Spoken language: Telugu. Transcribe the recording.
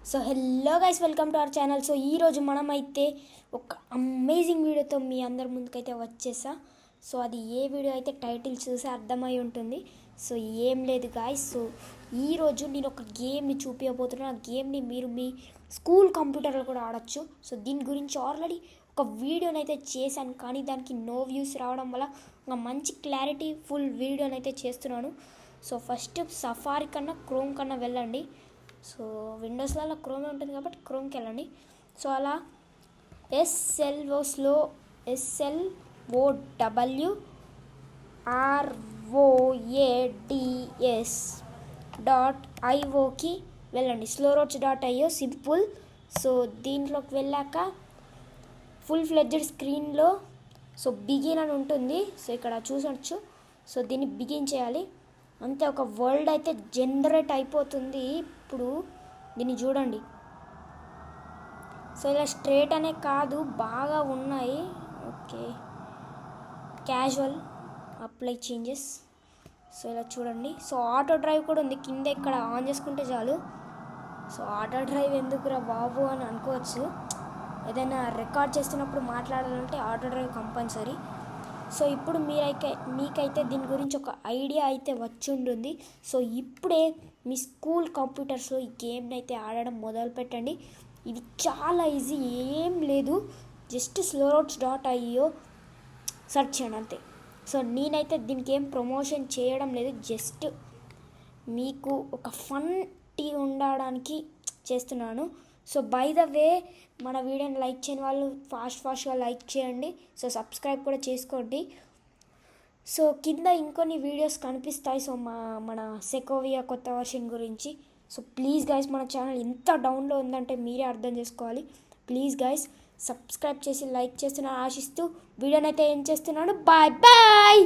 So hello guys, welcome to our channel. So ఈరోజు మనమైతే ఒక అమేజింగ్ వీడియోతో మీ అందరి ముందుకైతే వచ్చేసా. సో అది ఏ వీడియో అయితే టైటిల్ చూసి అర్థమై ఉంటుంది. సో ఏం లేదు గాయస్, సో ఈరోజు నేను ఒక గేమ్ని చూపించబోతున్నాను. ఆ గేమ్ని మీరు మీ స్కూల్ కంప్యూటర్లో కూడా ఆడచ్చు. సో దీని గురించి ఆల్రెడీ ఒక వీడియోని అయితే చేశాను, కానీ దానికి నో వ్యూస్ రావడం వల్ల ఒక మంచి క్లారిటీ ఫుల్ వీడియోని అయితే చేస్తున్నాను. సో ఫస్ట్ సఫారీ కన్నా క్రోమ్ కన్నా వెళ్ళండి. సో విండోస్లలో క్రోమ్ ఉంటుంది కాబట్టి క్రోమ్కి వెళ్ళండి. సో అలా SLOWORDS.IOకి వెళ్ళండి. slowroads.io simple. సో దీంట్లోకి వెళ్ళాక ఫుల్ ఫ్లెడ్జ్డ్ స్క్రీన్లో సో బిగిన్ అని ఉంటుంది. సో ఇక్కడ చూసొచ్చు. సో దీన్ని బిగిన్ చేయాలి. అంతే, ఒక వరల్డ్ అయితే జనరేట్ అయిపోతుంది. ఇప్పుడు దీన్ని చూడండి. సో ఇలా స్ట్రేట్ అనే కాదు, బాగా ఉన్నాయి. Okay, casual, apply changes. So ఇలా చూడండి. సో ఆటో డ్రైవ్ కూడా ఉంది కింద, ఇక్కడ ఆన్ చేసుకుంటే చాలు. సో ఆటో డ్రైవ్ ఎందుకురా బాబు అని అనుకోవచ్చు. ఏదైనా రికార్డ్ చేస్తున్నప్పుడు మాట్లాడాలంటే ఆటో డ్రైవ్ కంపల్సరీ. సో ఇప్పుడు మీకైతే దీని గురించి ఒక ఐడియా అయితే వచ్చి ఉంటుంది. సో ఇప్పుడే మీ స్కూల్ కంప్యూటర్స్లో ఈ గేమ్ని అయితే ఆడడం మొదలు పెట్టండి. ఇది చాలా ఈజీ, ఏం లేదు, జస్ట్ slowroads.io సెర్చ్ చేయండి అంతే. సో నేనైతే దీనికి ఏం ప్రమోషన్ చేయడం లేదు, జస్ట్ మీకు ఒక ఫన్ ఉండడానికి చేస్తున్నాను. సో బై ద వే, మన వీడియోని లైక్ చేయని వాళ్ళు ఫాస్ట్గా లైక్ చేయండి. సో సబ్స్క్రైబ్ కూడా చేసుకోండి. సో కింద ఇంకొన్ని వీడియోస్ కనిపిస్తాయి. సో మన సెకోవియా కొత్త వర్షన్ గురించి. సో ప్లీజ్ గైస్, మన ఛానల్ ఎంత డౌన్లో ఉందంటే మీరే అర్థం చేసుకోవాలి. ప్లీజ్ గైస్, సబ్స్క్రైబ్ చేసి లైక్ చేస్తున్నా ఆశిస్తూ వీడియోని అయితే ఏం చేస్తున్నాను. Bye bye.